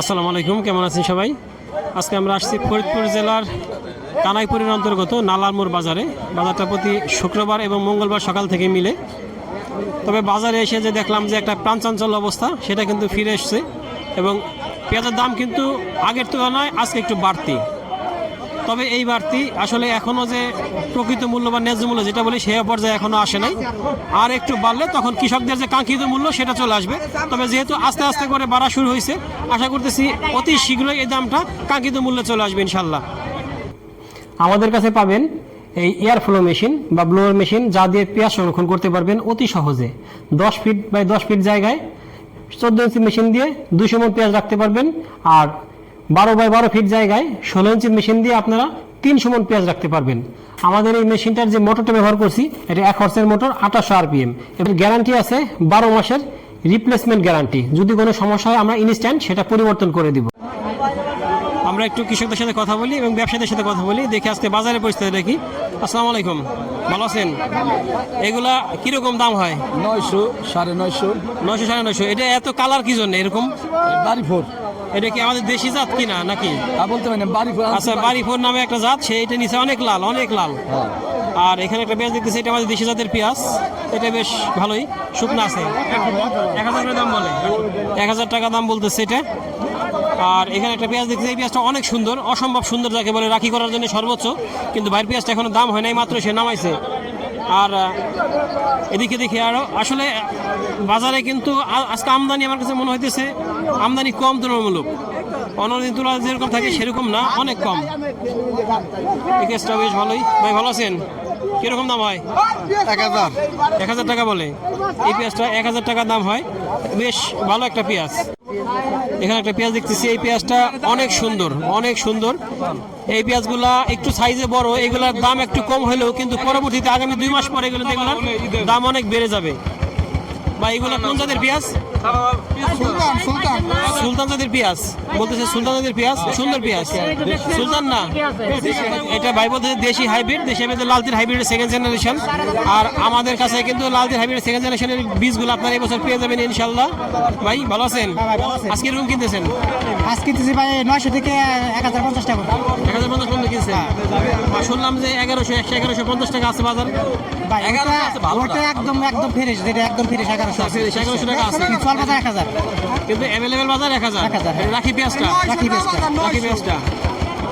আসসালামু আলাইকুম, কেমন আছেন সবাই? আজকে আমরা আসছি ফরিদপুর জেলার কানাইপুরের অন্তর্গত নালারমোড় বাজারে। বাজারটা প্রতি শুক্রবার এবং মঙ্গলবার সকাল থেকে মিলে। তবে বাজারে এসে যে দেখলাম যে একটা প্রাণচাঞ্চল্য অবস্থা, সেটা কিন্তু ফিরে এসছে এবং পেঁয়াজের দাম কিন্তু আগের তুলনায় আজকে একটু বাড়তি। তবে এই বাড়তি আসলে এখনও যে প্রকৃত মূল্য বা ন্যায্য মূল্য যেটা বলি সেই পর্যায়ে এখনও আসে নাই। আর একটু বাড়লে তখন কৃষকদের যে কাঙ্ক্ষিত মূল্য সেটা চলে আসবে। তবে যেহেতু আস্তে আস্তে করে বাড়া শুরু হয়েছে, আশা করতেছি অতি শীঘ্রই এই দামটা কাঙ্ক্ষিত মূল্যে চলে আসবে ইনশাল্লাহ। আমাদের কাছে পাবেন এই এয়ার ফ্লো মেশিন বা ব্লোয়ার মেশিন, যা দিয়ে পেঁয়াজ সংরক্ষণ করতে পারবেন অতি সহজে। 10 ফিট বাই 10 ফিট জায়গায় 14 ইঞ্চি মেশিন দিয়ে 200 মণ পেঁয়াজ রাখতে পারবেন। আর 12 বাই 12 ফিট জায়গায় 16 ইঞ্চি মেশিন দিয়ে আপনারা 300 মণ পেঁয়াজ রাখতে পারবেন। আমাদের এই মেশিনটার যে মোটরটা ব্যবহার করছি, এটা 1 হর্সের মোটর, 2800 RPM। এর গ্যারান্টি আছে 12 মাসের রিপ্লেসমেন্ট গ্যারান্টি। যদি কোনো সমস্যা হয় আমরা ইনস্ট্যান্ট সেটা পরিবর্তন করে দিব। আমরা একটু কৃষকদের সাথে কথা বলি এবং ব্যবসায়ীদের সাথে কথা বলি, দেখি আজকে বাজারের পরিস্থিতি দেখি। আসসালামু আলাইকুম, ভালো আছেন? এগুলা কিরকম দাম হয়? 900, 950, 900 950। এটা এত কালার কি জন্য এরকম? বাড়িফোর। এটা কি আমাদের দেশি জাত কিনা নাকি? বলতে পারেন বাড়িফোর। আচ্ছা, বাড়িফোর নামে একটা জাত, সেইটা নিচে অনেক লাল, অনেক লাল। আর এখানে একটা পেঁয়াজ দেখতেছি, এটা আমাদের দেশি জাতের পেঁয়াজ। এটা বেশ ভালোই শুকনো আছে। 1000 টাকা দাম বলে, 1000 টাকা দাম বলতেছে এটা। আর এখানে একটা পেঁয়াজ দেখতেছি, এই পেঁয়াজটা অনেক সুন্দর, অসম্ভব সুন্দর, যাকে বলে রাখি করার জন্য সর্বোচ্চ। কিন্তু বাইরের পেঁয়াজটা এখনো দাম হয় নাই, মাত্র সে নামাইছে। আর এদিকে দেখি আরও আসলে বাজারে কিন্তু আজকে আমদানি আমার কাছে মনে হইতেছে আমদানি কম তুলনামূলক। অন্যদিন তুলনায় যেরকম থাকে সেরকম না, অনেক কম। এই কেসটা বেশ ভালোই। ভাই ভালো আছেন? কিরকম দাম হয়? 1000। 1000 টাকা বলে। এই পেঁয়াজটা 1000 টাকা দাম হয়, বেশ ভালো একটা পেঁয়াজ। এখানে একটা পেঁয়াজ দেখতেছি, এই পেঁয়াজটা অনেক সুন্দর, অনেক সুন্দর। এই পেঁয়াজগুলা একটু সাইজে বড়, এগুলার দাম একটু কম হলেও কিন্তু পরবর্তীতে আগামী 2 মাস পরে এগুলো এগুলোর দাম অনেক বেড়ে যাবে। বা এগুলো কোন জাতের পেঁয়াজ? সুলতান জাতের পেঁয়াজ বলতেছে, সুলতান জাতের পেঁয়াজ, সুন্দর পেঁয়াজ। সুলতান না, এটা ভাই বলতেছে দেশি হাইব্রিড। দেশি হাইব্রিড লালতির হাইব্রিডের সেকেন্ড জেনারেশন। আর আমাদের কাছে কিন্তু লালতির হাইব্রিড সেকেন্ড জেনারেশনের বীজগুলো আপনারা এই বছর পেয়ে যাবেন ইনশাল্লাহ। ভাই ভালো আছেন? আজকে রুম কিনতেছেন? আজ কিনতেছি ভাই 900 থেকে 1050 টাকা। 1050 পর্যন্ত কিনছেন? আর শুনলাম যে 1100, 1150 টাকা আছে বাজার। ভাই ওটা একদম ফ্রেশ, যেটা একদম ফ্রেশ 1100 টাকা আছে। চল বাজার 1000, কিন্তু অ্যাভেলেবেল বাজার 1000। রাখি পেঁয়াজটা,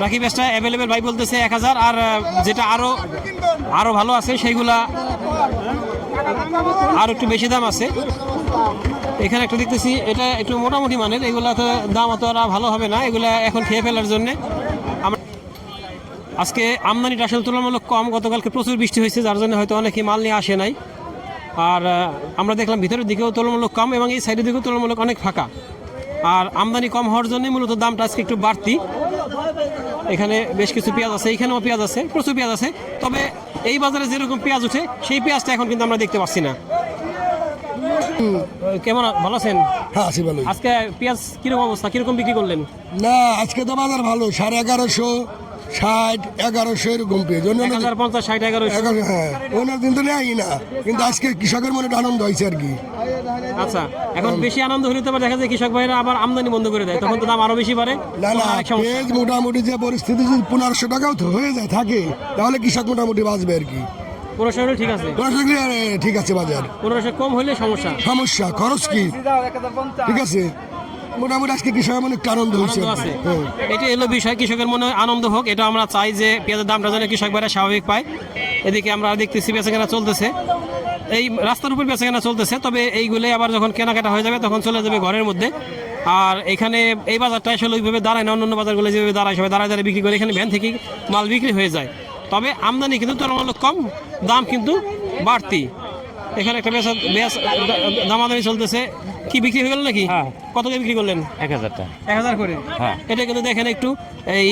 রাখি পেঁয়াজটা অ্যাভেলেবেল ভাই বলতেছে 1000। আর যেটা আরো ভালো আছে সেইগুলা আর একটু বেশি দাম আছে। এখানে একটা দেখতেছি, এটা একটু মোটামুটি মানের, এগুলা তো দাম অত আর ভালো হবে না, এগুলা এখন খেয়ে ফেলার জন্যে। আজকে আমদানিটা আসলে তুলনামূলক কম। গতকালকে প্রচুর বৃষ্টি হয়েছে, যার জন্য হয়তো অনেকে মাল নিয়ে আসে নাই। আর আমরা দেখলাম ভিতরের দিকেও তুলনামূলক কম এবং এই সাইডের দিকেও তুলনামূলক অনেক ফাঁকা। আর আমদানি কম হওয়ার জন্যই মূলত দামটা আজকে একটু বাড়তি। এখানে বেশ কিছু পেঁয়াজ আছে, এখানেও পেঁয়াজ আছে, প্রচুর পেঁয়াজ আছে। তবে এই বাজারে যেরকম পেঁয়াজ উঠে সেই পেঁয়াজটা এখন কিন্তু আমরা দেখতে পাচ্ছি না। কেমন ভালো আছেন? হ্যাঁ, আছি ভালো। আজকে পেঁয়াজ কিরকম অবস্থা, কিরকম বিক্রি করলেন? না, আজকে তো বাজার ভালো, 1150, 60, 1100 এরকম পেয়ে। 1050, 60, 1100। হ্যাঁ, অন্য দিন তো নেই না, কিন্তু আজকে কৃষকের মনে আনন্দ হয়েছে আর কি। আচ্ছা, এখন বেশি আনন্দ হলে তো দেখা যায় কৃষক ভাইরা আবার আমদানি বন্ধ করে দেয়, তখন তো দাম আরো বেশি বাড়ে। না, পেঁয়াজ মোটামুটি যে পরিস্থিতি, যদি 1500 টাকাও হয়ে যায় থাকে, তাহলে কৃষক মোটামুটি বাঁচবে আর কি। 1500 হলে ঠিক আছে, 1500 ঠিক আছে। বাজার 1500 কম হলে সমস্যা, খরচ কি ঠিক আছে। মোটামুটি আজকে কৃষকের মনে আনন্দ হয়েছে। এটা এলো বিষয়, কৃষকের মনে আনন্দ হোক, এটা আমরা চাই যে পেঁয়াজের দামটা যেন কৃষক ভাইরা স্বাভাবিক পায়। এদিকে আমরা দেখতেছি বেচাকেনা চলতেছে, এই রাস্তার উপর বেচাকেনা চলতেছে। তবে এইগুলো আবার যখন কেনাকাটা হয়ে যাবে তখন চলে যাবে ঘরের মধ্যে। আর এখানে এই বাজারটা আসলে ওইভাবে দাঁড়ায় না, অন্য বাজারগুলো যেভাবে দাঁড়ায় সবাই দাঁড়ায় বিক্রি করে, এখানে ভ্যান থেকে মাল বিক্রি হয়ে যায়। তবে আমদানি কিন্তু তুলনামূলক কম, দাম কিন্তু বাড়তি। এখানে একটা দামাদামি চলতেছে। কি বিক্রি হয়ে গেল নাকি? কত করে বিক্রি করলেন? 1000 করে। এটা কিন্তু দেখেন একটু এই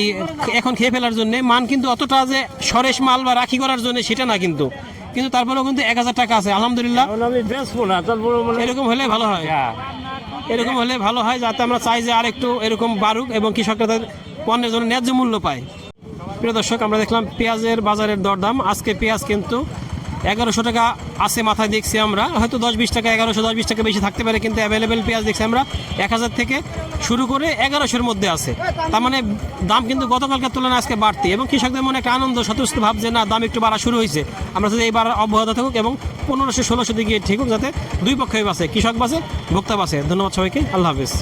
এখন খেয়ে ফেলার জন্য, মান কিন্তু অতটা যে সরেশ মাল বা রাখি করার জন্য সেটা না, কিন্তু তারপরেও কিন্তু 1000 টাকা আছে আলহামদুলিল্লাহ। এরকম হলে ভালো হয়, এরকম হলে ভালো হয়, যাতে আমরা চাই যে আর একটু এরকম বাড়ুক এবং কৃষকরা তাদের পণ্যের জন্য ন্যায্য মূল্য পায়। প্রিয় দর্শক, আমরা দেখলাম পেঁয়াজের বাজারের দরদাম। আজকে পেঁয়াজ কিন্তু 1100 টাকা আছে মাথায় দেখছি আমরা, হয়তো 10-20 টাকা 1100-10-20 টাকা বেশি থাকতে পারে, কিন্তু অ্যাভেলেবেল পেঁয়াজ দেখছি আমরা 1000 থেকে শুরু করে 1100-এর মধ্যে আছে। তার মানে দাম কিন্তু গতকালকার তুলনায় আজকে বাড়তি, এবং কৃষকদের মনে একটা আনন্দ স্বতঃস্ফূর্ত ভাব যে না, দাম একটু বাড়া শুরু হয়েছে, আমরা যদি এইবার অব্যাহত থাকুক এবং 1500-1600 দিকে ঠিক হোক, যাতে দুই পক্ষই বাঁচে, কৃষক বাঁচে, ভোক্তা বাঁচে। ধন্যবাদ সবাইকে, আল্লাহ হাফিজ।